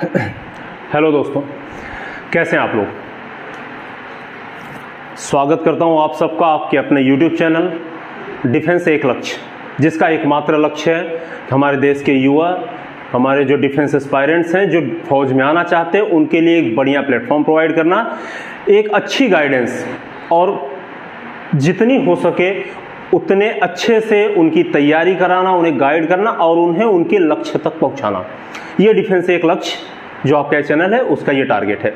Hello दोस्तों, कैसे हैं आप लोग। स्वागत करता हूं आप सबका आपके अपने यूट्यूब चैनल डिफेंस एक लक्ष्य, जिसका एकमात्र लक्ष्य है कि हमारे देश के युवा, हमारे जो डिफेंस एस्पायरेंट्स हैं, जो फौज में आना चाहते हैं, उनके लिए एक बढ़िया प्लेटफॉर्म प्रोवाइड करना, एक अच्छी गाइडेंस और जितनी हो सके उतने अच्छे से उनकी तैयारी कराना, उन्हें गाइड करना और उन्हें उनके लक्ष्य तक पहुंचाना। ये डिफेंस एक लक्ष्य जो आपका चैनल है उसका ये टारगेट है।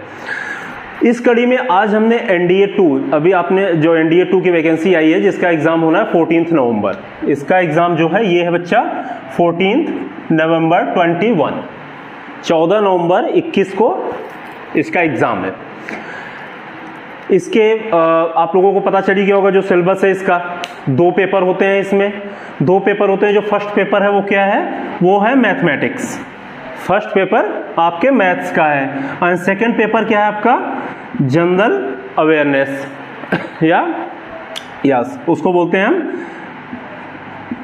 इस कड़ी में आज हमने NDA 2, अभी आपने जो NDA 2 की वैकेंसी आई है जिसका एग्जाम होना है 14 नवंबर, इसका एग्जाम जो है ये है बच्चा 14 नवंबर 21, 14 नवंबर 21 को इसका एग्जाम है। इसके आप लोगों को पता चली गया होगा जो सिलेबस है इसका, 2 पेपर होते हैं इसमें, 2 पेपर होते हैं। जो फर्स्ट पेपर है वो क्या है, वो है मैथमेटिक्स। फर्स्ट पेपर आपके मैथ्स का है और सेकंड पेपर क्या है आपका, जनरल अवेयरनेस या यस उसको बोलते हैं हम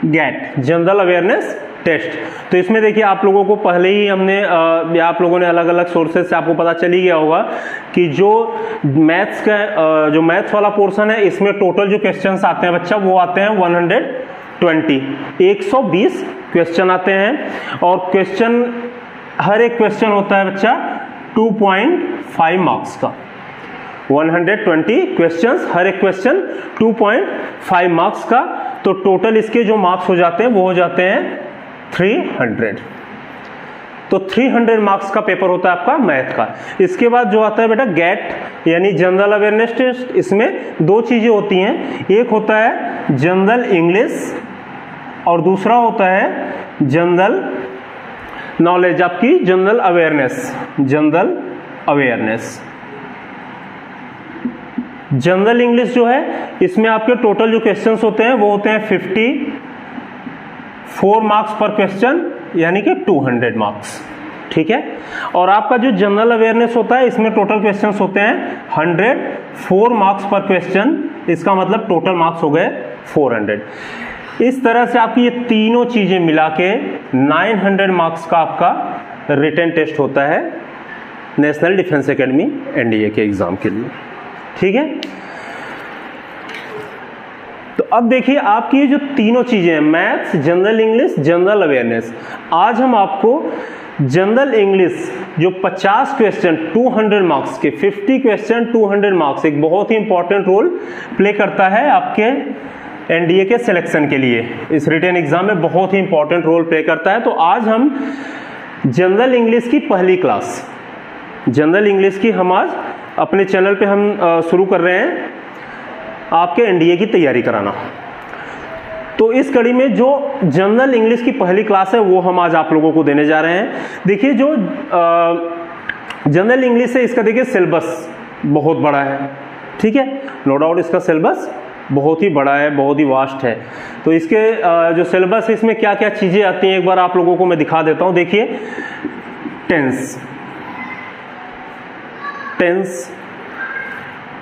गेट, जनरल अवेयरनेस टेस्ट। तो इसमें देखिए आप लोगों को पहले ही हमने या आप लोगों ने अलग अलग सोर्सेज से आपको पता चली गया होगा कि जो मैथ्स का जो मैथ्स वाला पोर्शन है इसमें टोटल जो क्वेश्चंस आते हैं बच्चा वो आते हैं 120 क्वेश्चन आते हैं और क्वेश्चन हर एक क्वेश्चन होता है बच्चा 2.5 मार्क्स का। 120 क्वेश्चंस, हर एक क्वेश्चन 2.5 मार्क्स का। तो टोटल इसके जो मार्क्स हो जाते हैं वो हो जाते हैं 300। तो 300 मार्क्स का पेपर होता है आपका मैथ का। इसके बाद जो आता है बेटा गेट यानी जनरल अवेयरनेस टेस्ट। इसमें 2 चीजें होती हैं, एक होता है जनरल इंग्लिश और दूसरा होता है जनरल नॉलेज, आपकी general awareness. General awareness, general English जो है इसमें आपके टोटल जो क्वेश्चंस होते हैं वो होते हैं 54 मार्क्स पर क्वेश्चन यानी कि 200 मार्क्स, ठीक है। और आपका जो जनरल अवेयरनेस होता है इसमें टोटल क्वेश्चंस होते हैं 104 मार्क्स पर क्वेश्चन, इसका मतलब टोटल मार्क्स हो गए 400। इस तरह से आपकी ये तीनों चीजें मिला के 900 मार्क्स का आपका रिटन टेस्ट होता है नेशनल डिफेंस एकेडमी NDA के एग्जाम के लिए, ठीक है। तो अब देखिए आपकी ये जो तीनों चीजें हैं, maths, general English, general awareness, आज हम आपको जनरल इंग्लिश जो 50 क्वेश्चन 200 मार्क्स के, 50 क्वेश्चन 200 मार्क्स, एक बहुत ही इंपॉर्टेंट रोल प्ले करता है आपके NDA के सिलेक्शन के लिए। इस रिटन एग्जाम में बहुत ही इंपॉर्टेंट रोल प्ले करता है। तो आज हम जनरल इंग्लिश की पहली क्लास, जनरल इंग्लिश की हम आज अपने चैनल पे हम शुरू कर रहे हैं आपके NDA की तैयारी कराना। तो इस कड़ी में जो जनरल इंग्लिश की पहली क्लास है वो हम आज आप लोगों को देने जा रहे हैं। देखिए जो जनरल इंग्लिश है इसका देखिए सिलेबस बहुत बड़ा है, ठीक है, नो डाउट इसका सिलेबस बहुत ही बड़ा है, बहुत ही वास्ट है। तो इसके जो सिलेबस है इसमें क्या क्या चीजें आती हैं एक बार आप लोगों को मैं दिखा देता हूं। देखिए tense,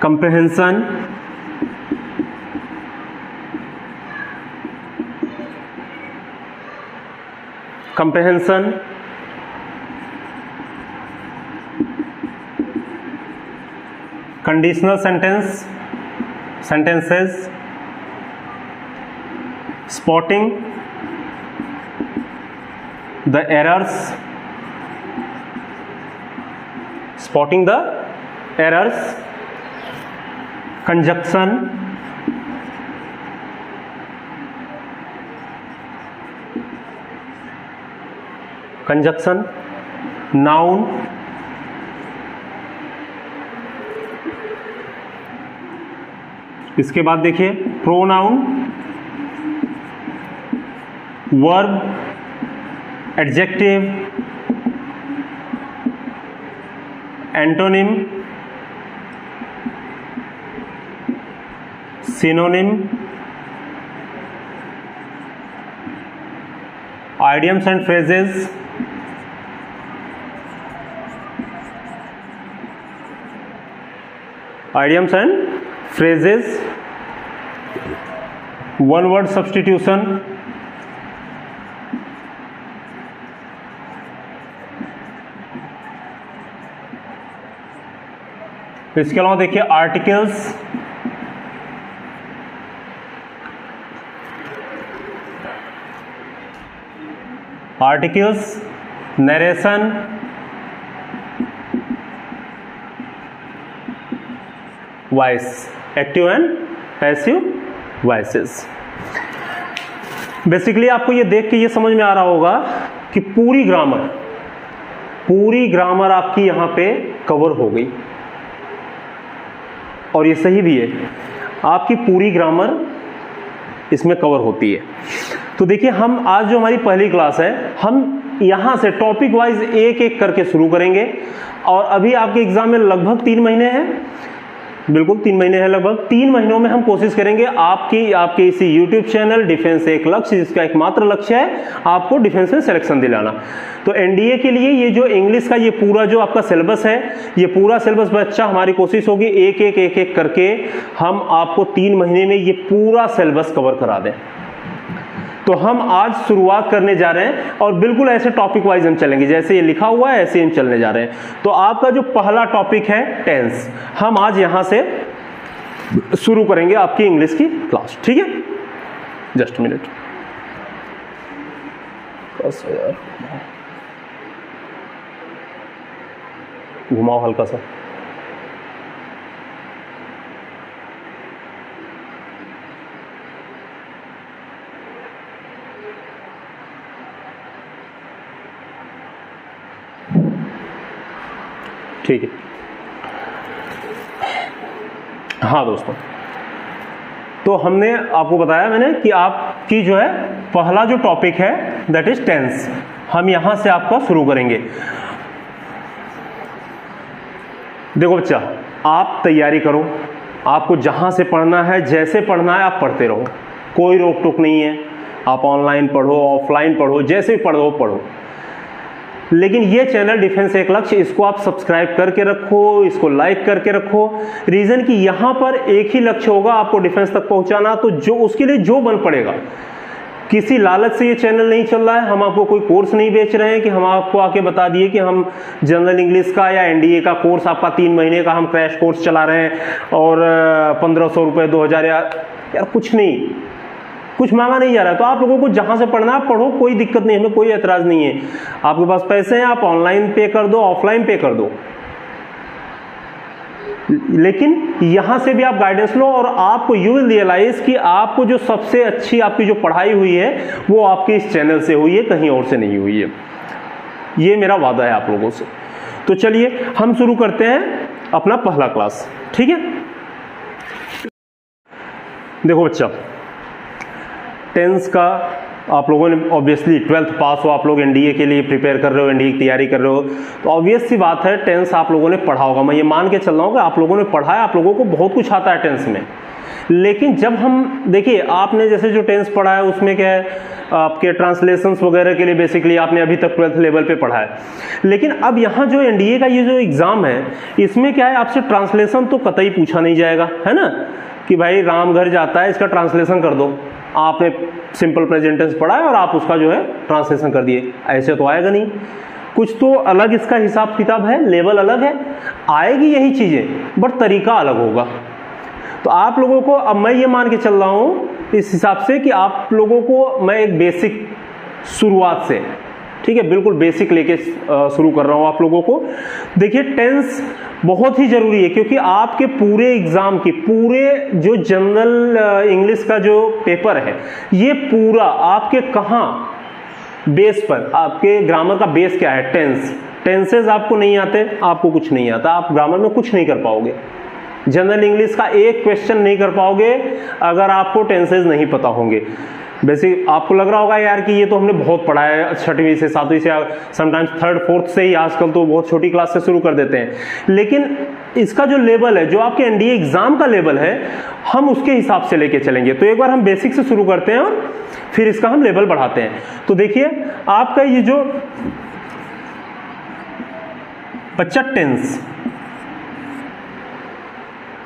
comprehension, conditional sentences, spotting the errors, conjunction, noun, इसके बाद देखिए pronoun, verb, adjective, antonym, synonym, idioms and phrases, idioms and phrases, one word substitution, इसके अलावा देखिए articles, narration, voice, active and passive voices. Basically आपको ये देख के ये समझ में आ रहा होगा कि पूरी ग्रामर आपकी यहां पे कवर हो गई, और ये सही भी है, आपकी पूरी ग्रामर इसमें कवर होती है। तो देखिए हम आज जो हमारी पहली क्लास है, हम यहां से टॉपिक वाइज एक एक करके शुरू करेंगे, और अभी आपके एग्जाम में लगभग 3 महीने हैं, बिल्कुल 3 महीने हैं लगभग। 3 महीनों में हम कोशिश करेंगे आपके इसी यूट्यूब चैनल डिफेंस एक लक्ष्य, जिसका एकमात्र लक्ष्य है आपको डिफेंस में सिलेक्शन दिलाना। तो एनडीए के लिए ये जो इंग्लिश का ये पूरा जो आपका सिलेबस है, ये पूरा सिलेबस बच्चा हमारी कोशिश होगी एक एक करके हम आपको 3 महीने में ये पूरा सिलेबस कवर करा दें। तो हम आज शुरुआत करने जा रहे हैं, और बिल्कुल ऐसे टॉपिक वाइज हम चलेंगे, जैसे ये लिखा हुआ है ऐसे हम चलने जा रहे हैं। तो आपका जो पहला टॉपिक है टेंस, हम आज यहां से शुरू करेंगे आपकी इंग्लिश की क्लास, ठीक है? जस्ट मिनट, बस यार घुमाओ हल्का सा। ठीक है, हाँ दोस्तों, तो हमने आपको बताया मैंने कि आपकी जो है पहला जो टॉपिक है दैट इज टेंस, हम यहां से आपका शुरू करेंगे। देखो बच्चा, आप तैयारी करो, आपको जहां से पढ़ना है, जैसे पढ़ना है आप पढ़ते रहो, कोई रोक टोक नहीं है। आप ऑनलाइन पढ़ो, ऑफलाइन पढ़ो, जैसे भी पढ़ो, लेकिन ये चैनल डिफेंस एक लक्ष्य, इसको आप सब्सक्राइब करके रखो, इसको लाइक करके रखो। रीजन कि यहां पर एक ही लक्ष्य होगा, आपको डिफेंस तक पहुंचाना। तो जो उसके लिए जो बन पड़ेगा, किसी लालच से ये चैनल नहीं चल रहा है, हम आपको कोई कोर्स नहीं बेच रहे हैं कि हम आपको आके बता दिए कि हम जनरल इंग्लिश का या एनडीए का कोर्स आपका 3 महीने का हम क्रैश कोर्स चला रहे हैं और 1500 रुपये 2000 यार कुछ नहीं, कुछ मांगा नहीं जा रहा है। तो आप लोगों को जहां से पढ़ना है पढ़ो, कोई दिक्कत नहीं, हमें कोई एतराज नहीं है। आपके पास पैसे हैं, आप ऑनलाइन पे कर दो, ऑफलाइन पे कर दो, लेकिन यहां से भी आप गाइडेंस लो, और आपको यू विल रियलाइज कि आपको जो सबसे अच्छी आपकी जो पढ़ाई हुई है वो आपके इस चैनल से हुई है, कहीं और से नहीं हुई है। ये मेरा वादा है आप लोगों से। तो चलिए हम शुरू करते हैं अपना पहला क्लास, ठीक है? देखो बच्चा, टेंस का आप लोगों ने ऑब्वियसली 12th पास हो, आप लोग एनडीए के लिए प्रिपेयर कर रहे हो, एनडीए की तैयारी कर रहे हो, तो ऑब्वियस सी बात है टेंस आप लोगों ने पढ़ा होगा। मैं ये मान के चल रहा हूँ कि आप लोगों ने पढ़ा है, आप लोगों को बहुत कुछ आता है टेंस में। लेकिन जब हम देखिए, आपने जैसे जो टेंस पढ़ा है उसमें क्या है, आपके ट्रांसलेशंस वगैरह के लिए बेसिकली आपने अभी तक 12th लेवल पे पढ़ा है। लेकिन अब यहाँ जो एनडीए का ये जो एग्जाम है, इसमें क्या है, आपसे ट्रांसलेशन तो कतई पूछा नहीं जाएगा, है ना, कि भाई राम घर जाता है इसका ट्रांसलेशन कर दो। आपने सिंपल प्रेजेंट टेंस पढ़ा है और आप उसका जो है ट्रांसलेशन कर दिए, ऐसे तो आएगा नहीं। कुछ तो अलग इसका हिसाब किताब है, लेवल अलग है, आएगी यही चीजें बट तरीका अलग होगा। तो आप लोगों को, अब मैं ये मान के चल रहा हूं इस हिसाब से कि आप लोगों को मैं एक बेसिक शुरुआत से, ठीक है, बिल्कुल बेसिक लेके शुरू कर रहा हूं आप लोगों को। देखिए टेंस बहुत ही जरूरी है, क्योंकि आपके पूरे एग्जाम की, पूरे जो जनरल इंग्लिश का जो पेपर है, ये पूरा आपके कहां बेस पर, आपके ग्रामर का बेस क्या है, टेंस। टेंसेज आपको नहीं आते, आपको कुछ नहीं आता, आप ग्रामर में कुछ नहीं कर पाओगे। जनरल इंग्लिश का एक क्वेश्चन नहीं कर पाओगे अगर आपको टेंसेज नहीं पता होंगे। बेसिक आपको लग रहा होगा यार कि ये तो हमने बहुत पढ़ा है 6वीं से 7वीं से, समटाइम्स 3rd 4th से ही, आजकल तो बहुत छोटी क्लास से शुरू कर देते हैं। लेकिन इसका जो लेवल है, जो आपके एनडीए एग्जाम का लेवल है, हम उसके हिसाब से लेके चलेंगे। तो एक बार हम बेसिक से शुरू करते हैं और फिर इसका हम लेवल बढ़ाते हैं। तो देखिए आपका ये जो बच्चा टेंस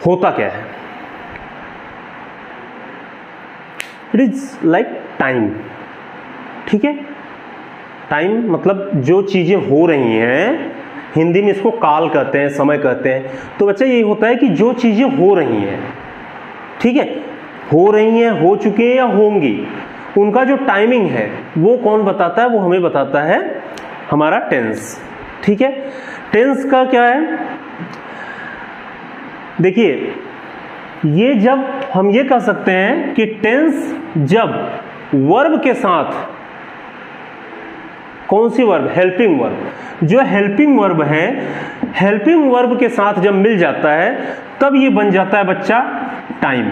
होता क्या है, इट इज लाइक टाइम, ठीक है। टाइम मतलब जो चीजें हो रही हैं हिंदी में इसको काल कहते हैं, समय कहते हैं। तो बच्चा यही होता है कि जो चीज़ें हो रही हैं, ठीक है, हो रही हैं, हो चुकी हैं या होंगी, उनका जो टाइमिंग है वो कौन बताता है? वो हमें बताता है हमारा टेंस। ठीक है, टेंस का क्या है? देखिए, ये जब हम ये कह सकते हैं कि टेंस जब वर्ब के साथ, कौन सी वर्ब? Helping verb. जो हेल्पिंग वर्ब है, हेल्पिंग वर्ब के साथ जब मिल जाता है तब ये बन जाता है बच्चा टाइम।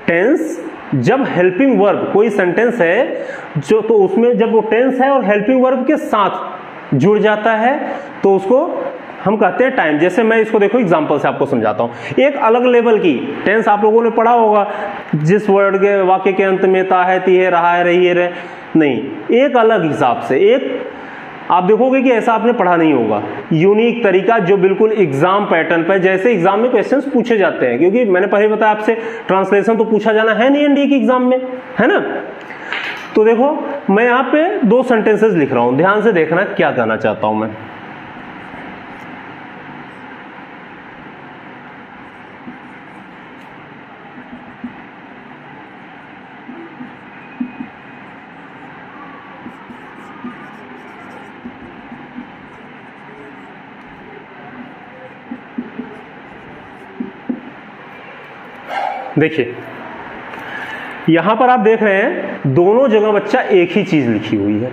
टेंस जब हेल्पिंग वर्ब, कोई सेंटेंस है जो, तो उसमें जब वो टेंस है और हेल्पिंग वर्ब के साथ जुड़ जाता है तो उसको हम कहते हैं टाइम। जैसे मैं इसको देखो एग्जांपल से आपको समझाता हूं। एक अलग लेवल की टेंस आप लोगों ने पढ़ा होगा, जिस वर्ड के वाक्य के अंत में ता है, ती है, रहा है, रही है, नहीं, एक अलग हिसाब से, एक आप देखोगे कि ऐसा आपने पढ़ा नहीं होगा, यूनिक तरीका जो बिल्कुल एग्जाम पैटर्न पर, जैसे एग्जाम में क्वेश्चंस पूछे जाते हैं, क्योंकि मैंने पहले बताया आपसे ट्रांसलेशन तो पूछा जाना है नहीं एनडीए के एग्जाम में, है ना। तो देखो मैं यहाँ पे 2 सेंटेंसेस लिख रहा हूं, ध्यान से देखना क्या कहना चाहता हूं मैं। देखिए यहां पर आप देख रहे हैं दोनों जगह बच्चा एक ही चीज लिखी हुई है,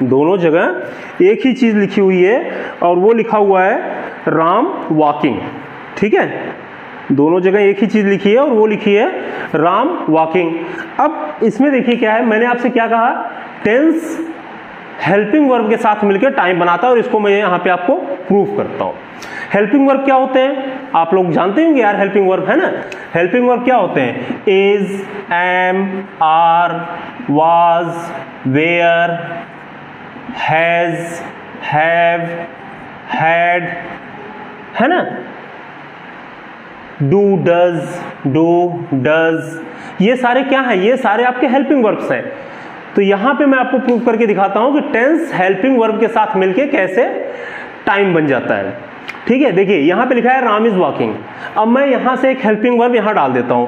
दोनों जगह एक ही चीज लिखी हुई है और वो लिखा हुआ है राम वॉकिंग। ठीक है, दोनों जगह एक ही चीज लिखी है और वो लिखी है राम वॉकिंग। अब इसमें देखिए क्या है, मैंने आपसे क्या कहा, टेंस हेल्पिंग वर्ब के साथ मिलकर टाइम बनाता है और इसको मैं यहां पे आपको प्रूफ करता हूं। हेल्पिंग वर्ब क्या होते हैं आप लोग जानते होंगे यार, हेल्पिंग वर्ब है ना। हेल्पिंग वर्ब क्या होते हैं? Is, am, are, was, were, has, have, had, है ना, डू, डज, ये सारे क्या हैं? ये सारे आपके हेल्पिंग वर्ब्स हैं। तो यहां पे मैं आपको प्रूव करके दिखाता हूं कि टेंस हेल्पिंग वर्ब के साथ मिलके कैसे टाइम बन जाता है। ठीक है, देखिए यहां पे लिखा है राम इज वॉकिंग। अब मैं यहां से एक हेल्पिंग वर्ब यहां डाल देता हूं,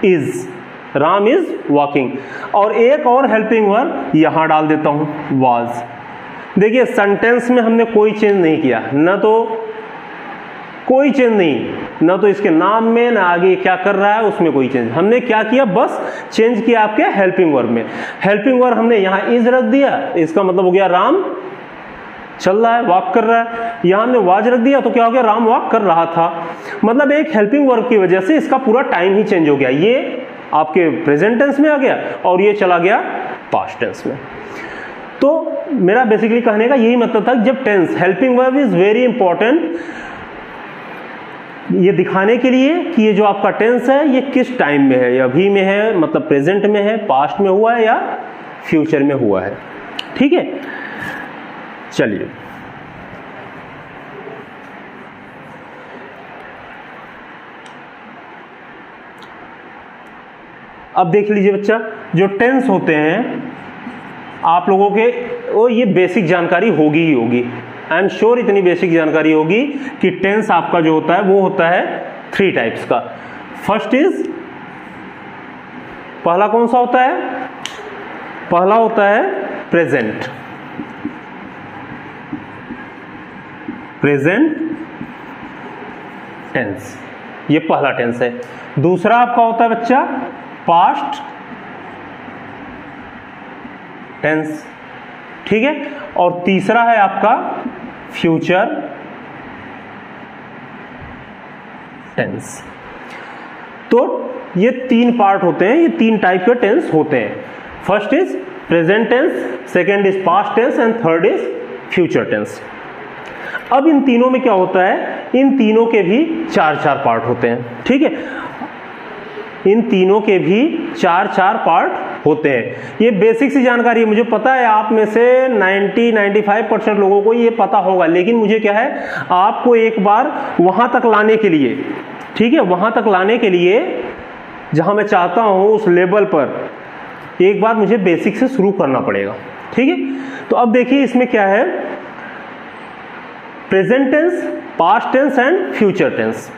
इज, राम इज वॉकिंग, और एक और हेल्पिंग वर्ब यहां डाल देता हूं, वाज। देखिए सेंटेंस में हमने कोई चेंज नहीं किया, न तो कोई चेंज नहीं, न तो इसके नाम में, न आगे क्या कर रहा है उसमें कोई चेंज। हमने क्या किया, बस चेंज किया आपके हेल्पिंग वर्ब में। हेल्पिंग वर्ब हमने यहां इज रख दिया, इसका मतलब हो गया राम चल रहा है, वॉक कर रहा है। यहां हमने वाज रख दिया तो क्या हो गया, राम वॉक कर रहा था। मतलब एक हेल्पिंग वर्ब की वजह से इसका पूरा टाइम ही चेंज हो गया। ये आपके प्रेजेंट टेंस में आ गया और ये चला गया पास्ट टेंस में। तो मेरा बेसिकली कहने का यही मतलब था, जब tense helping verb is very important ये दिखाने के लिए कि ये जो आपका टेंस है ये किस टाइम में है, अभी में है, मतलब प्रेजेंट में है, पास्ट में हुआ है या फ्यूचर में हुआ है। ठीक है, चलिए अब देख लीजिए बच्चा, जो टेंस होते हैं आप लोगों के वो ये बेसिक जानकारी होगी ही होगी। आई एम श्योर इतनी बेसिक जानकारी होगी कि टेंस आपका जो होता है वो होता है 3 टाइप्स का। फर्स्ट इज, पहला कौन सा होता है? पहला होता है प्रेजेंट, प्रेजेंट टेंस, ये पहला टेंस है। दूसरा आपका होता है बच्चा पास्ट टेंस, ठीक है, और तीसरा है आपका फ्यूचर टेंस। तो ये 3 पार्ट होते हैं, ये 3 टाइप के टेंस होते हैं। First is present tense, second is past tense and third is future tense. अब इन तीनों में क्या होता है, इन तीनों के भी 4-4 पार्ट होते हैं। ठीक है, इन तीनों के भी 4-4 पार्ट होते हैं। ये बेसिक सी जानकारी है, मुझे पता है आप में से 90-95% लोगों को ये पता होगा, लेकिन मुझे क्या है आपको एक बार वहां तक लाने के लिए, ठीक है, वहां तक लाने के लिए जहां मैं चाहता हूं उस लेवल पर एक बार मुझे बेसिक से शुरू करना पड़ेगा। ठीक है। तो अब देखिए इसमें क्या है, present tense, past tense and future tense.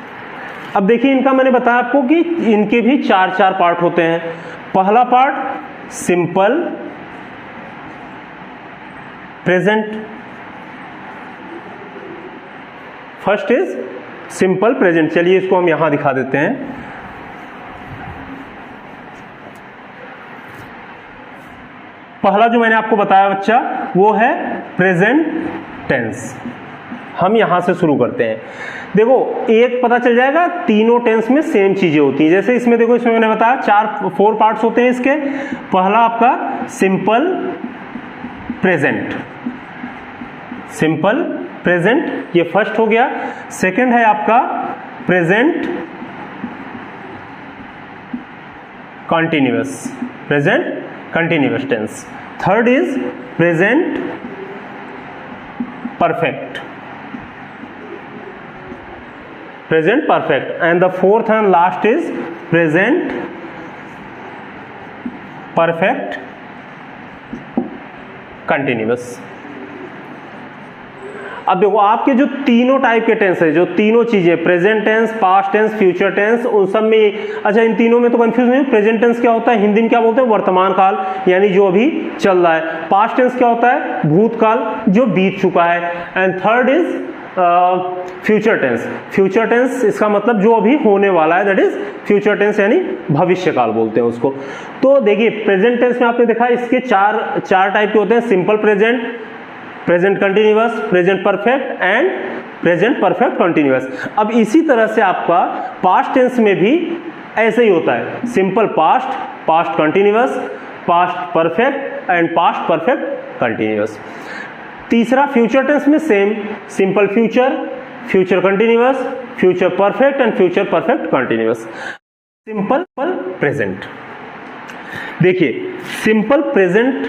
अब देखिए इनका मैंने बताया आपको कि इनके भी चार चार पार्ट होते हैं। पहला part simple present, first is simple present. चलिए इसको हम यहां दिखा देते हैं। पहला जो मैंने आपको बताया बच्चा वो है प्रेजेंट टेंस। हम यहां से शुरू करते हैं। देखो एक पता चल जाएगा, तीनों टेंस में सेम चीजें होती हैं। जैसे इसमें देखो, इसमें मैंने बताया फोर पार्ट्स होते हैं इसके। पहला आपका सिंपल प्रेजेंट, सिंपल प्रेजेंट ये फर्स्ट हो गया। सेकंड है आपका present continuous, present continuous tense. Third is present perfect, present perfect. And the fourth and last is present perfect continuous. अब देखो आपके जो तीनों टाइप के टेंस है, जो तीनों चीजें present tense, past tense, future tense, उन सब में अच्छा इन तीनों में तो कंफ्यूज नहीं। प्रेजेंट टेंस क्या होता है, हिंदी में क्या बोलते हैं, वर्तमान काल, यानी जो अभी चल रहा है। पास्ट टेंस क्या होता है, भूतकाल, जो बीत चुका है। And third is future tense. Future tense इसका मतलब जो अभी होने वाला है, दैट इज फ्यूचर टेंस, यानी भविष्य काल बोलते हैं उसको। तो देखिए प्रेजेंट टेंस में आपने देखा इसके चार टाइप के होते हैं, simple present, present continuous, present perfect and present perfect continuous. अब इसी तरह से आपका पास्ट टेंस में भी ऐसे ही होता है, simple past, past continuous, past perfect and past perfect continuous. तीसरा फ्यूचर टेंस में same, simple future, future continuous, future perfect and future perfect continuous. Simple present, देखिए सिंपल प्रेजेंट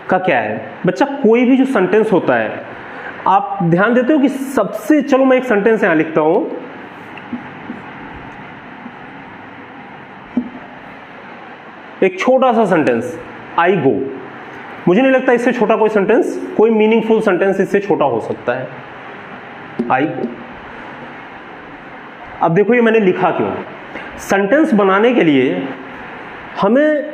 का क्या है बच्चा, कोई भी जो सेंटेंस होता है, आप ध्यान देते हो कि सबसे, चलो मैं एक सेंटेंस यहां लिखता हूं, एक छोटा सा सेंटेंस, आई गो। मुझे नहीं लगता इससे छोटा कोई सेंटेंस, कोई मीनिंगफुल सेंटेंस इससे छोटा हो सकता है, आई गो। अब देखो ये मैंने लिखा क्यों, सेंटेंस बनाने के लिए हमें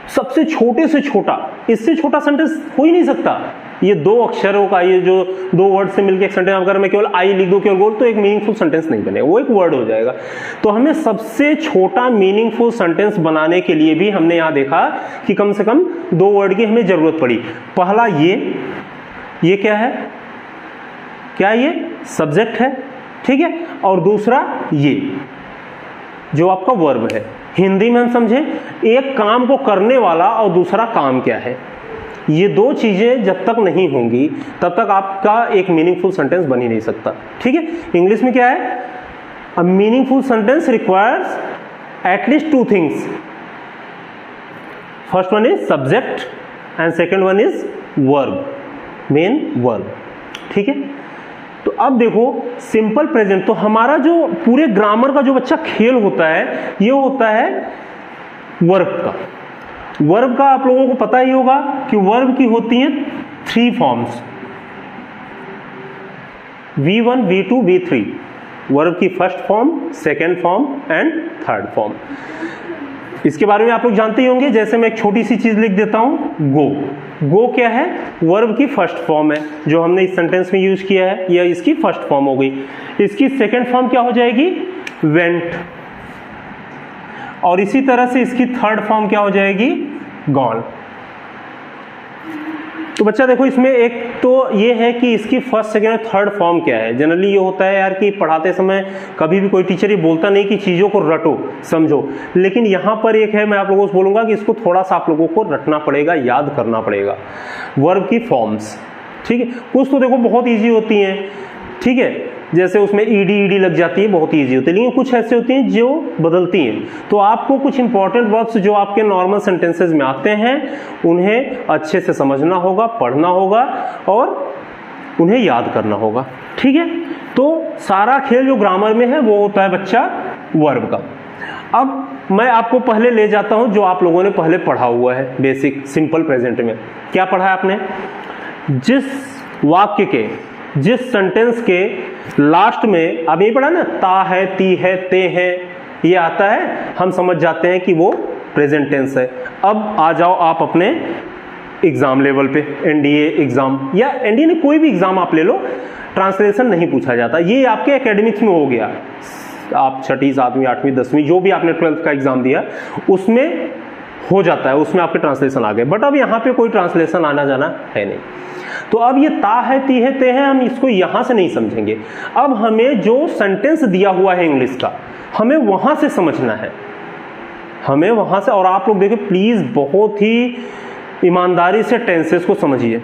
सबसे छोटे से छोटा, इससे छोटा सेंटेंस हो ही नहीं सकता। ये दो अक्षरों का, ये जो दो वर्ड से मिलकर एक सेंटेंस, अगर मैं केवल आई लिख दूं केवल गोल, तो एक मीनिंगफुल सेंटेंस नहीं बनेगा, वो एक वर्ड हो जाएगा। तो हमें सबसे छोटा मीनिंगफुल सेंटेंस बनाने के लिए भी हमने यहां देखा कि कम से कम दो वर्ड की हमें जरूरत पड़ी। पहला ये क्या है, क्या ये सब्जेक्ट है, ठीक है, और दूसरा ये जो आपका वर्ब है। हिंदी में हम समझे, एक काम को करने वाला और दूसरा काम क्या है। ये दो चीजें जब तक नहीं होंगी तब तक आपका एक मीनिंगफुल सेंटेंस बन ही नहीं सकता, ठीक है। इंग्लिश में क्या है, a meaningful sentence requires at least two things, first one is subject and second one is verb, main verb, ठीक है। तो अब देखो सिंपल प्रेजेंट, तो हमारा जो पूरे ग्रामर का जो बच्चा खेल होता है, ये होता है वर्ब का। वर्ब का आप लोगों को पता ही होगा कि वर्ब की होती हैं 3 forms, V1, V2, V3। Verb की first form, second form and third form. इसके बारे में आप लोग जानते ही होंगे। जैसे मैं एक छोटी सी चीज लिख देता हूं, गो। गो क्या है, वर्ब की फर्स्ट फॉर्म है, जो हमने इस सेंटेंस में यूज किया है, यह इसकी फर्स्ट फॉर्म हो गई। इसकी सेकेंड फॉर्म क्या हो जाएगी, वेंट, और इसी तरह से इसकी थर्ड फॉर्म क्या हो जाएगी, गॉन। तो बच्चा देखो इसमें एक तो ये है कि इसकी फर्स्ट, सेकेंड और थर्ड फॉर्म क्या है। जनरली ये होता है यार कि पढ़ाते समय कभी भी कोई टीचर ये बोलता नहीं कि चीज़ों को रटो समझो, लेकिन यहाँ पर एक है, मैं आप लोगों से बोलूँगा कि इसको थोड़ा सा आप लोगों को रटना पड़ेगा, याद करना पड़ेगा। वर्ब की फॉर्म्स, ठीक है, कुछ तो देखो बहुत ईजी होती हैं, ठीक है, जैसे उसमें ईडी लग जाती है, बहुत ईजी होती है, लेकिन कुछ ऐसे होती हैं जो बदलती हैं। तो आपको कुछ इंपॉर्टेंट वर्ब्स जो आपके नॉर्मल सेंटेंसेस में आते हैं उन्हें अच्छे से समझना होगा, पढ़ना होगा और उन्हें याद करना होगा, ठीक है। तो सारा खेल जो ग्रामर में है वो होता है बच्चा वर्ब का। अब मैं आपको पहले ले जाता हूं जो आप लोगों ने पहले पढ़ा हुआ है बेसिक सिंपल प्रेजेंट में। क्या पढ़ा है आपने? जिस वाक्य के, जिस सेंटेंस के लास्ट में अब ये पढ़ा ना, ता है, ती है, ते है, ये आता है, हम समझ जाते हैं कि वो प्रेजेंट टेंस है। अब आ जाओ आप अपने एग्जाम लेवल पे, एनडीए एग्जाम या एनडीए नहीं, कोई भी एग्जाम आप ले लो, ट्रांसलेशन नहीं पूछा जाता। ये आपके एकेडमिक्स में हो गया, आप 6वीं 7वीं 8वीं 10वीं जो भी आपने 12th का एग्जाम दिया उसमें हो जाता है, उसमें आपके ट्रांसलेशन आ गए। बट अब यहाँ पे कोई ट्रांसलेशन आना जाना है नहीं। तो अब ये ता है, ती है, ते है, हम इसको यहाँ से नहीं समझेंगे। अब हमें जो सेंटेंस दिया हुआ है इंग्लिश का, हमें वहाँ से समझना है, हमें वहाँ से। और आप लोग देखिए प्लीज़, बहुत ही ईमानदारी से टेंसेस को समझिए,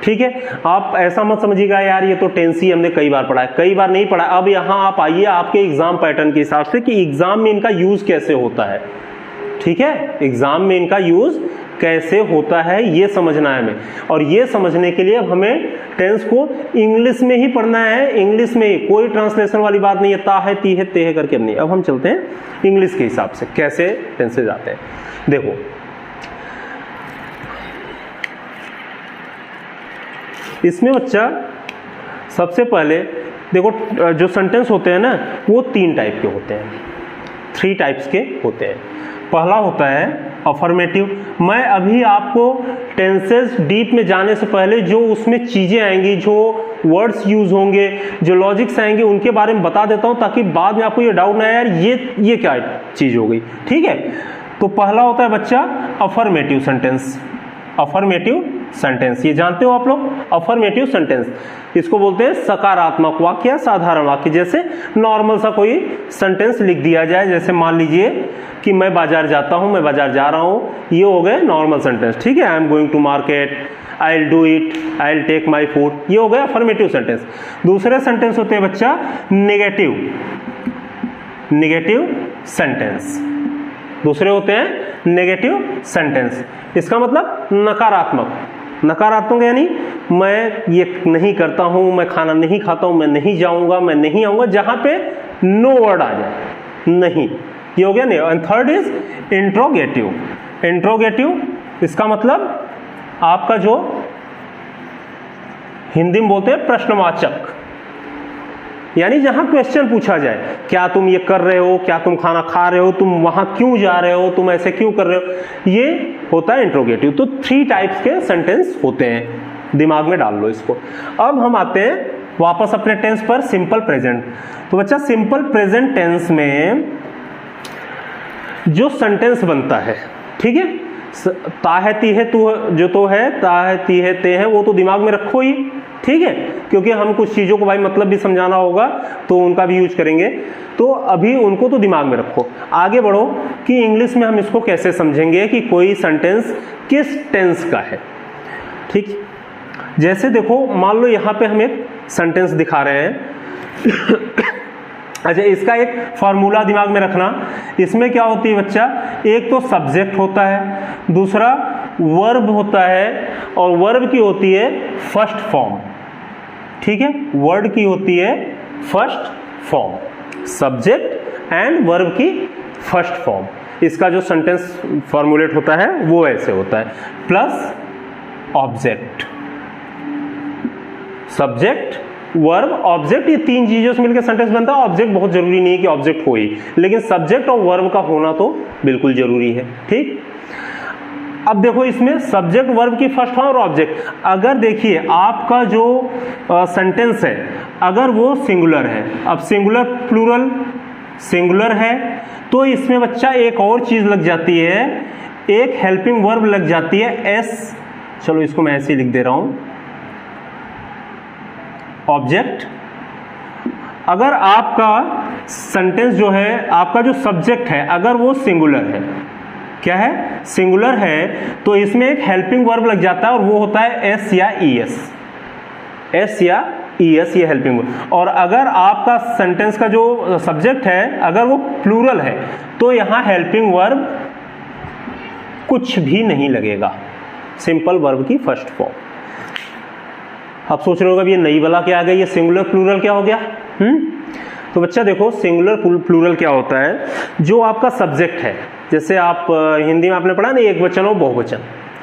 ठीक है? आप ऐसा मत समझिएगा यार ये तो टेंस ही हमने कई बार पढ़ा है, कई बार नहीं पढ़ा। अब यहाँ आप आइए आपके एग्जाम पैटर्न के हिसाब से कि एग्जाम में इनका यूज कैसे होता है, ठीक है? एग्जाम में इनका यूज कैसे होता है ये समझना है हमें। और ये समझने के लिए अब हमें टेंस को इंग्लिश में ही पढ़ना है, इंग्लिश में ही, कोई ट्रांसलेशन वाली बात नहीं है, ता है, ती है, ते है करके नहीं। अब हम चलते हैं इंग्लिश के हिसाब से कैसे टेंसेज आते हैं। देखो इसमें बच्चा सबसे पहले देखो, जो सेंटेंस होते हैं ना वो 3 टाइप के होते हैं, 3 टाइप्स के होते हैं। पहला होता है अफर्मेटिव। मैं अभी आपको टेंसेस डीप में जाने से पहले जो उसमें चीज़ें आएंगी, जो वर्ड्स यूज होंगे, जो लॉजिक्स आएंगे, उनके बारे में बता देता हूं ताकि बाद में आपको ये डाउट ना आए यार ये क्या चीज़ हो गई, ठीक है? तो पहला होता है बच्चा अफर्मेटिव सेंटेंस। अफर्मेटिव सेंटेंस ये जानते हो आप लोग, अफर्मेटिव सेंटेंस इसको बोलते हैं सकारात्मक वाक्य या साधारण वाक्य। जैसे नॉर्मल सा कोई सेंटेंस लिख दिया जाए, जैसे मान लीजिए कि मैं बाजार जाता हूं, मैं बाजार जा रहा हूं, ये हो गए नॉर्मल सेंटेंस, ठीक है? I am going to market, I will do it, I will take my food, ये हो गया अफर्मेटिव सेंटेंस। दूसरे सेंटेंस होते हैं बच्चा नेगेटिव, नेगेटिव सेंटेंस। दूसरे होते हैं नेगेटिव सेंटेंस, इसका मतलब नकारात्मक। नकारात्मक यानी मैं ये नहीं करता हूं, मैं खाना नहीं खाता हूं, मैं नहीं जाऊंगा, मैं नहीं आऊंगा, जहां पे नो वर्ड आ जाए, नहीं, ये हो गया नहीं। And third is interrogative. Interrogative इसका मतलब आपका जो हिंदी में बोलते हैं प्रश्नवाचक, यानी जहां क्वेश्चन पूछा जाए, क्या तुम ये कर रहे हो, क्या तुम खाना खा रहे हो, तुम वहां क्यों जा रहे हो, तुम ऐसे क्यों कर रहे हो, ये होता है इंट्रोगेटिव। तो 3 टाइप्स के सेंटेंस होते हैं, दिमाग में डाल लो इसको। अब हम आते हैं वापस अपने टेंस पर, सिंपल प्रेजेंट। तो बच्चा सिंपल प्रेजेंट टेंस में जो सेंटेंस बनता है, ठीक है, ता है, ती है, तू जो तो है, ता है, ती है, ते है, वो तो दिमाग में रखो ही, ठीक है? क्योंकि हम कुछ चीज़ों को भाई मतलब भी समझाना होगा तो उनका भी यूज करेंगे, तो अभी उनको तो दिमाग में रखो। आगे बढ़ो कि इंग्लिश में हम इसको कैसे समझेंगे कि कोई सेंटेंस किस टेंस का है, ठीक? जैसे देखो मान लो यहाँ पे हम एक सेंटेंस दिखा रहे हैं अच्छा, इसका एक फार्मूला दिमाग में रखना। इसमें क्या होती है बच्चा, एक तो सब्जेक्ट होता है, दूसरा वर्ब होता है, और वर्ब की होती है फर्स्ट फॉर्म, ठीक है? वर्ड की होती है first form, subject and verb की फर्स्ट फॉर्म। इसका जो सेंटेंस फॉर्मुलेट होता है वो ऐसे होता है, plus object, subject, verb, object, ये 3 चीजों से मिलकर सेंटेंस बनता है। ऑब्जेक्ट बहुत जरूरी नहीं है कि ऑब्जेक्ट हो ही, लेकिन सब्जेक्ट और वर्ब का होना तो बिल्कुल जरूरी है, ठीक? अब देखो इसमें सब्जेक्ट, वर्ब की फर्स्ट फॉर्म और ऑब्जेक्ट। अगर देखिए आपका जो सेंटेंस है अगर वो सिंगुलर है, अब सिंगुलर प्लूरल सिंगुलर है तो इसमें बच्चा एक और चीज लग जाती है, एक हेल्पिंग वर्ब लग जाती है, एस। चलो इसको मैं ऐसे ही लिख दे रहा हूं, ऑब्जेक्ट। अगर आपका सेंटेंस जो है, आपका जो सब्जेक्ट है अगर वो सिंगुलर है, क्या है, सिंगुलर है, तो इसमें एक हेल्पिंग वर्ब लग जाता है और वो होता है एस या ईएस, एस या ईएस, ये हेल्पिंग वर्ब। और अगर आपका सेंटेंस का जो सब्जेक्ट है अगर वो प्लूरल है तो यहां हेल्पिंग वर्ब कुछ भी नहीं लगेगा, सिंपल वर्ब की फर्स्ट फॉर्म। आप सोच रहे होगा ये नई वाला क्या आ गया, ये सिंगुलर प्लूरल क्या हो गया? तो बच्चा देखो सिंगुलर प्लूरल क्या होता है, जो आपका सब्जेक्ट है, जैसे आप हिंदी में आपने पढ़ा ना एक वचन और बहुवचन,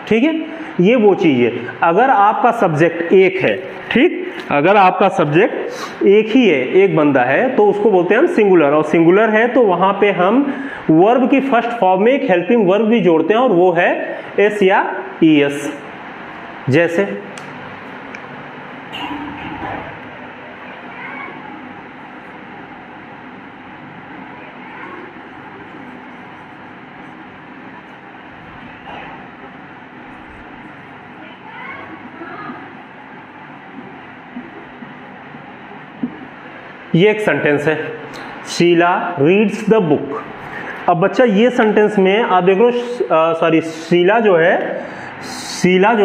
ठीक है, ये वो चीज है। अगर आपका सब्जेक्ट एक है, ठीक, अगर आपका सब्जेक्ट एक ही है, एक बंदा है, तो उसको बोलते हैं हम सिंगुलर। और सिंगुलर है तो वहां पे हम वर्ब की फर्स्ट फॉर्म में एक हेल्पिंग वर्ब भी जोड़ते हैं और वो है एस या ईएस। जैसे ये एक सेंटेंस है, शीला रीड्स द बुक। अब बच्चा ये सेंटेंस में आप देख लो, सॉरी शीला जो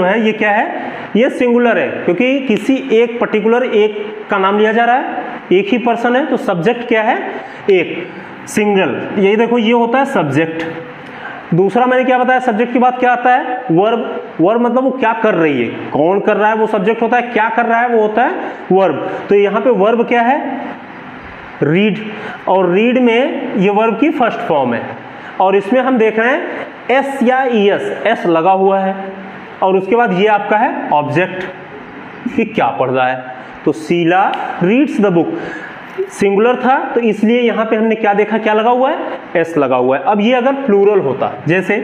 है ये क्या है, ये सिंगुलर है क्योंकि किसी एक पर्टिकुलर एक का नाम लिया जा रहा है, एक ही पर्सन है, तो सब्जेक्ट क्या है, एक, सिंगल। यही देखो ये होता है सब्जेक्ट। दूसरा मैंने क्या बताया, सब्जेक्ट के बाद क्या आता है, वर्ब। वर्ब मतलब वो क्या कर रही है, कौन कर रहा है वो सब्जेक्ट होता है, क्या कर रहा है वो होता है वर्ब। तो यहाँ पे वर्ब क्या है, रीड, और रीड में ये वर्ब की फर्स्ट फॉर्म है। और इसमें हम देख रहे हैं एस या ईएस, एस लगा हुआ है, और उसके बाद ये आपका है ऑब्जेक्ट कि क्या पढ़ रहा है। तो Sheela reads the book, singular था तो इसलिए यहां पे हमने क्या देखा, क्या लगा हुआ है, एस लगा हुआ है। अब ये अगर प्लूरल होता, जैसे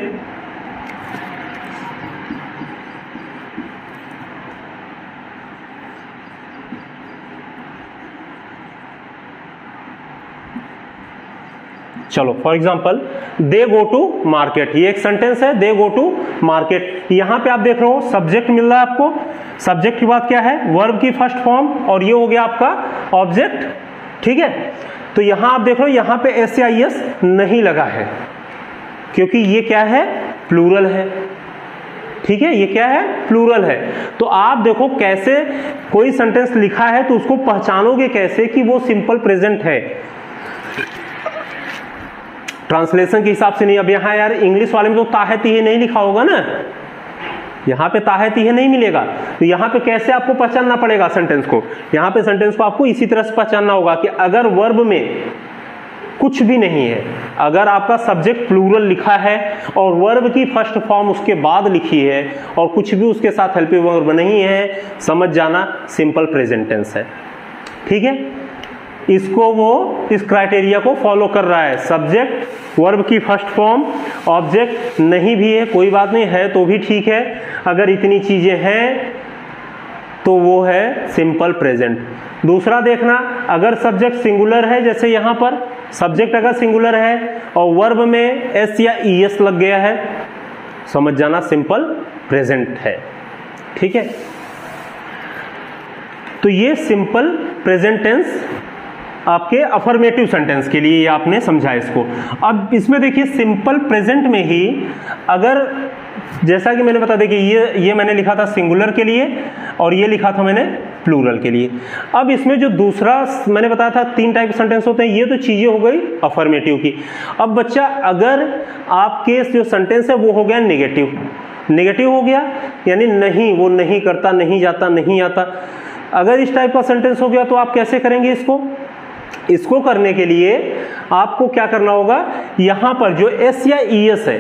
चलो for example they go to market, ये एक सेंटेंस है, दे गो टू मार्केट। यहां पे आप देख रहे हो सब्जेक्ट मिल रहा है आपको, सब्जेक्ट की बात क्या है, वर्ब की फर्स्ट फॉर्म, और ये हो गया आपका ऑब्जेक्ट, ठीक है। तो यहां आप देख रहे हो यहां पे एस या एस नहीं लगा है क्योंकि ये क्या है, प्लूरल है, ठीक है, ये क्या है, प्लूरल है। तो आप देखो कैसे कोई सेंटेंस लिखा है तो उसको पहचानोगे कैसे कि वो सिंपल प्रेजेंट है, ट्रांसलेशन के हिसाब से नहीं। अब यहाँ यार इंग्लिश वाले में तो ताहे तीहे नहीं लिखा होगा ना, यहाँ पे ताहे तीहे नहीं मिलेगा, तो यहाँ पे कैसे आपको पहचानना पड़ेगा सेंटेंस को, यहाँ पे सेंटेंस को आपको इसी तरह से पहचानना होगा कि अगर वर्ब में कुछ भी नहीं है, अगर आपका सब्जेक्ट प्लूरल लिखा है और वर्ब की फर्स्ट फॉर्म उसके बाद लिखी है और कुछ भी उसके साथ हेल्पिंग वर्ब नहीं है, समझ जाना सिंपल प्रेजेंट टेंस है, ठीक है। इसको वो इस क्राइटेरिया को फॉलो कर रहा है, सब्जेक्ट वर्ब की फर्स्ट फॉर्म, ऑब्जेक्ट नहीं भी है कोई बात नहीं, है तो भी ठीक है, अगर इतनी चीजें हैं तो वो है सिंपल प्रेजेंट। दूसरा देखना, अगर सब्जेक्ट सिंगुलर है, जैसे यहां पर सब्जेक्ट अगर सिंगुलर है और वर्ब में एस या ईएस लग गया है, समझ जाना सिंपल प्रेजेंट है, ठीक है। तो ये सिंपल प्रेजेंट टेंस आपके अफर्मेटिव सेंटेंस के लिए आपने समझा इसको। अब इसमें देखिए सिंपल प्रेजेंट में ही अगर, जैसा कि मैंने बता देखिए ये मैंने लिखा था सिंगुलर के लिए और ये लिखा था मैंने प्लूरल के लिए। अब इसमें जो दूसरा मैंने बताया था 3 टाइप के सेंटेंस होते हैं, ये तो चीजें हो गई अफर्मेटिव की। अब बच्चा अगर आपके जो सेंटेंस है वो हो गया नेगेटिव, नेगेटिव हो गया यानी नहीं, वो नहीं करता, नहीं जाता, नहीं आता, अगर इस टाइप का सेंटेंस हो गया तो आप कैसे करेंगे इसको। इसको करने के लिए आपको क्या करना होगा, यहां पर जो एस या ईएस है,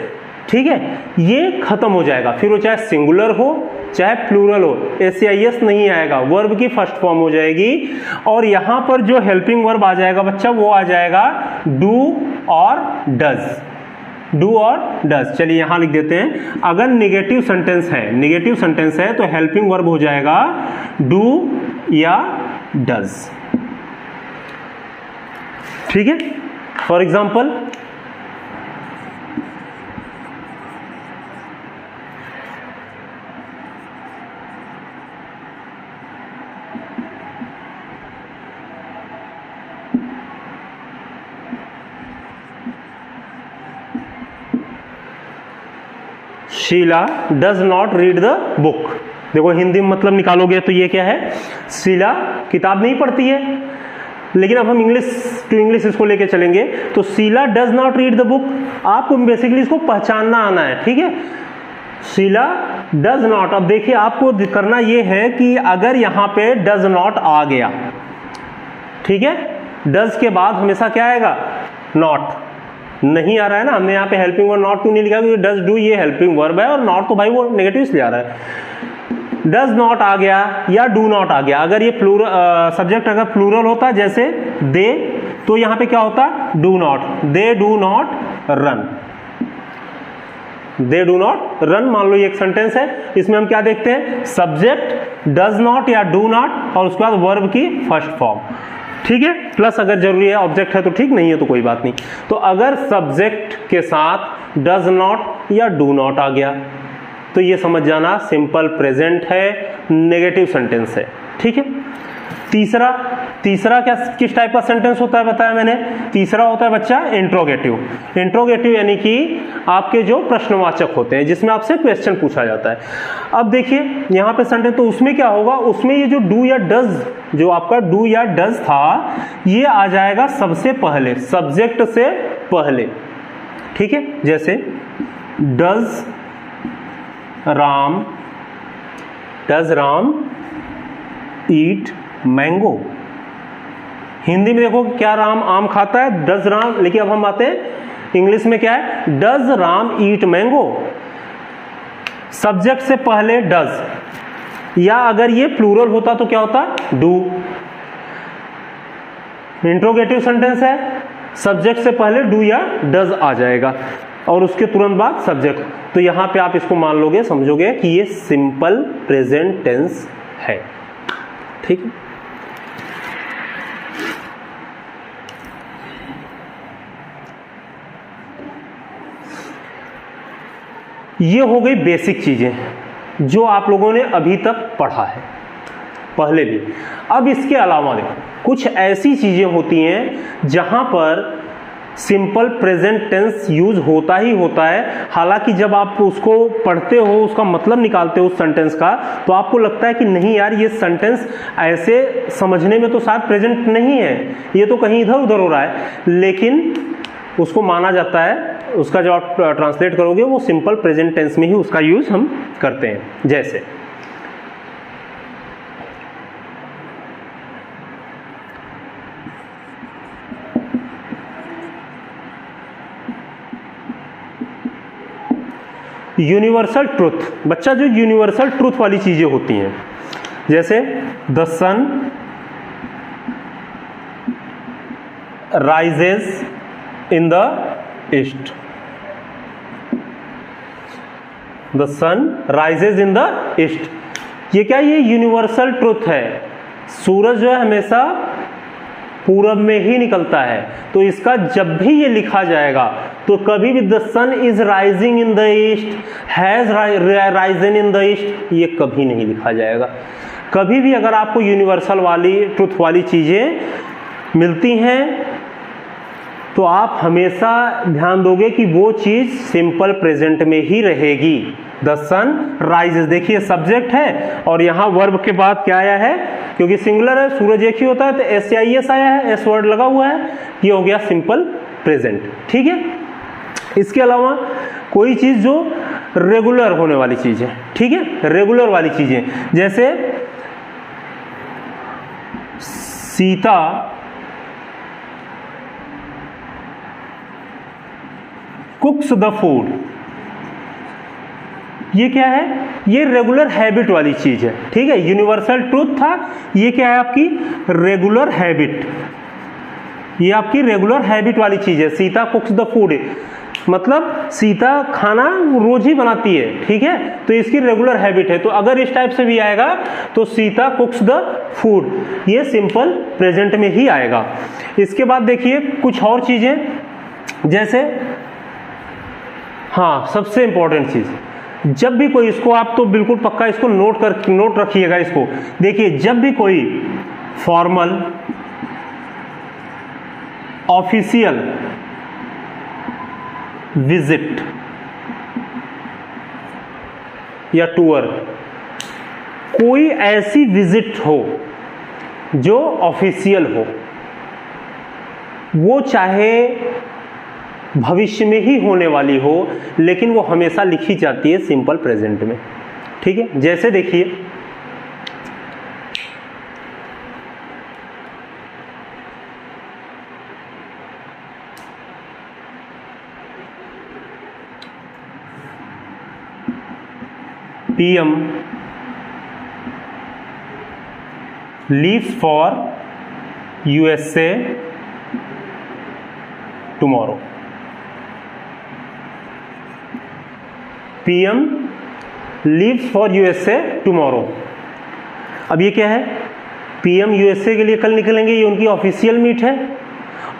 ठीक है, ये खत्म हो जाएगा, फिर वो चाहे सिंगुलर हो चाहे प्लूरल हो, एस या ईएस नहीं आएगा, वर्ब की फर्स्ट फॉर्म हो जाएगी। और यहां पर जो हेल्पिंग वर्ब आ जाएगा बच्चा, वो आ जाएगा डू और डज, डू और डज। चलिए यहां लिख देते हैं, अगर नेगेटिव सेंटेंस है, नेगेटिव सेंटेंस है तो हेल्पिंग वर्ब हो जाएगा डू या डज, ठीक है। For example Sheela does not read the book. देखो हिंदी में मतलब निकालोगे तो ये क्या है, शीला किताब नहीं पढ़ती है, लेकिन अब हम इंग्लिश टू इंग्लिश इसको लेके चलेंगे, तो Sheela does not read the book, आपको बेसिकली इसको पहचानना आना है, ठीक है। शीला डज नॉट, अब देखिए आपको करना ये है कि अगर यहां पे डज नॉट आ गया, ठीक है, डज के बाद हमेशा क्या आएगा, नॉट। नहीं आ रहा है ना, हमने यहाँ पे हेल्पिंग वर्ब नॉट क्यों नहीं लिखा, क्योंकि डज डू ये हेल्पिंग वर्ब है और नॉट तो भाई वो नेगेटिव इसलिए आ रहा है। डज नॉट आ गया या डू नॉट आ गया, अगर ये सब्जेक्ट अगर प्लूरल होता जैसे दे, तो यहाँ पे क्या होता, do not, they do not run, they do not run. मान लो ये एक सेंटेंस है, इसमें हम क्या देखते हैं, सब्जेक्ट डज नॉट या डू नॉट और उसके बाद वर्ब की फर्स्ट फॉर्म, ठीक है, प्लस अगर जरूरी है ऑब्जेक्ट है तो ठीक, नहीं है तो कोई बात नहीं। तो अगर सब्जेक्ट के साथ डज नॉट या डू नॉट आ गया तो ये समझ जाना सिंपल प्रेजेंट है, नेगेटिव सेंटेंस है, ठीक है। तीसरा क्या किस टाइप का सेंटेंस होता है बताया मैंने, तीसरा होता है बच्चा इंट्रोगेटिव। इंट्रोगेटिव यानी कि आपके जो प्रश्नवाचक होते हैं जिसमें आपसे क्वेश्चन पूछा जाता है। अब देखिए यहाँ पे सेंटेंस, तो उसमें क्या होगा, उसमें ये जो डू या डज, जो आपका डू या डज था ये आ जाएगा सबसे पहले, सब्जेक्ट से पहले, ठीक है। जैसे does Ram eat mango. Hindi में देखो क्या राम आम खाता है, डज राम, लेकिन अब हम आते हैं इंग्लिश में क्या है, does Ram eat mango. Subject से पहले डज, या अगर ये प्लूरल होता तो क्या होता, डू। इंट्रोगेटिव सेंटेंस है, सब्जेक्ट से पहले डू या डज आ जाएगा और उसके तुरंत बाद सब्जेक्ट। तो यहां पे आप इसको मान लोगे, समझोगे कि ये सिंपल प्रेजेंट टेंस है, ठीक है। ये हो गई बेसिक चीजें जो आप लोगों ने अभी तक पढ़ा है पहले भी। अब इसके अलावा देखो कुछ ऐसी चीजें होती हैं जहां पर सिंपल प्रेजेंट टेंस यूज होता ही होता है। हालांकि जब आप उसको पढ़ते हो, उसका मतलब निकालते हो उस सेंटेंस का, तो आपको लगता है कि नहीं यार ये सेंटेंस ऐसे समझने में तो शायद प्रेजेंट नहीं है, ये तो कहीं इधर उधर हो रहा है, लेकिन उसको माना जाता है। उसका जब आप ट्रांसलेट करोगे वो सिंपल प्रेजेंट टेंस में ही उसका यूज हम करते हैं। जैसे यूनिवर्सल ट्रुथ, बच्चा जो यूनिवर्सल ट्रुथ वाली चीजें होती हैं, जैसे the sun rises in the east, the sun rises in the east, ये क्या, ये यूनिवर्सल ट्रुथ है। सूरज जो है हमेशा पूरब में ही निकलता है, तो इसका जब भी ये लिखा जाएगा तो कभी भी the sun is rising in the east, has risen in the east, ये कभी नहीं लिखा जाएगा। कभी भी अगर आपको यूनिवर्सल वाली ट्रुथ वाली चीजें मिलती हैं तो आप हमेशा ध्यान दोगे कि वो चीज सिंपल प्रेजेंट में ही रहेगी। द सन राइजेस, देखिए सब्जेक्ट है और यहां वर्ब के बाद क्या आया है, क्योंकि सिंगुलर है, सूरज एक ही होता है, तो SIS आया है, एस वर्ड लगा हुआ है, ये हो गया सिंपल प्रेजेंट, ठीक है। इसके अलावा कोई चीज जो रेगुलर होने वाली चीज है, ठीक है, रेगुलर वाली चीजें, जैसे सीता कुक्स द फूड, ये क्या है, ये रेगुलर हैबिट वाली चीज है, ठीक है। यूनिवर्सल ट्रूथ था, ये क्या है आपकी रेगुलर हैबिट, ये आपकी रेगुलर हैबिट वाली चीज है। सीता कुक्स द फूड, मतलब सीता खाना रोज ही बनाती है, ठीक है, तो इसकी रेगुलर हैबिट है। तो अगर इस टाइप से भी आएगा तो सीता कुक्स द फूड, ये सिंपल प्रेजेंट में ही आएगा। इसके बाद देखिए कुछ और चीजें, जैसे हाँ सबसे इंपॉर्टेंट चीज, जब भी कोई, इसको आप तो बिल्कुल पक्का इसको नोट रखिएगा इसको, देखिए जब भी कोई फॉर्मल, ऑफिशियल विजिट या टूर, कोई ऐसी विजिट हो जो ऑफिशियल हो, वो चाहे भविष्य में ही होने वाली हो, लेकिन वो हमेशा लिखी जाती है सिंपल प्रेजेंट में, ठीक है। जैसे देखिए PM leaves for USA tomorrow. PM leaves for USA tomorrow. अब ये क्या है, PM USA के लिए कल निकलेंगे, ये उनकी ऑफिशियल मीट है,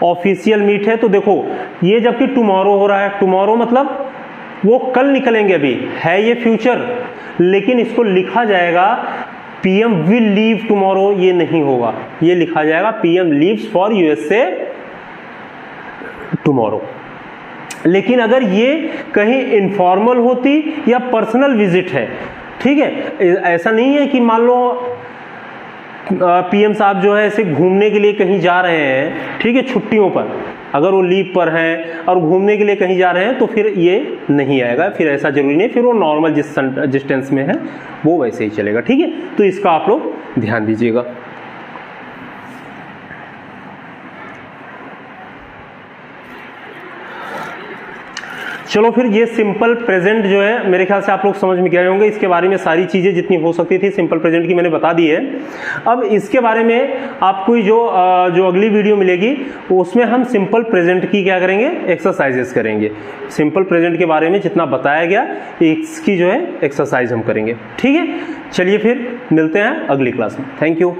ऑफिशियल मीट है। तो देखो ये जबकि टुमारो हो रहा है, टुमारो मतलब वो कल निकलेंगे, अभी है ये फ्यूचर, लेकिन इसको लिखा जाएगा PM will leave tomorrow, ये नहीं होगा, ये लिखा जाएगा PM leaves for USA tomorrow। लेकिन अगर ये कहीं इनफॉर्मल होती या पर्सनल विजिट है, ठीक है, ऐसा नहीं है कि मान लो PM साहब जो है ऐसे घूमने के लिए कहीं जा रहे हैं, ठीक है, छुट्टियों पर, अगर वो लीव पर हैं और घूमने के लिए कहीं जा रहे हैं तो फिर ये नहीं आएगा, फिर ऐसा जरूरी नहीं, फिर वो नॉर्मल जिस डिस्टेंस में है वो वैसे ही चलेगा, ठीक है। तो इसका आप लोग ध्यान दीजिएगा। चलो फिर ये सिंपल प्रेजेंट जो है मेरे ख्याल से आप लोग समझ में गए होंगे, इसके बारे में सारी चीज़ें जितनी हो सकती थी सिंपल प्रेजेंट की मैंने बता दी है। अब इसके बारे में आपको जो अगली वीडियो मिलेगी उसमें हम सिंपल प्रेजेंट की क्या करेंगे, एक्सरसाइजेस करेंगे। सिंपल प्रेजेंट के बारे में जितना बताया गया इसकी जो है एक्सरसाइज हम करेंगे, ठीक है। चलिए फिर मिलते हैं अगली क्लास में। Thank you.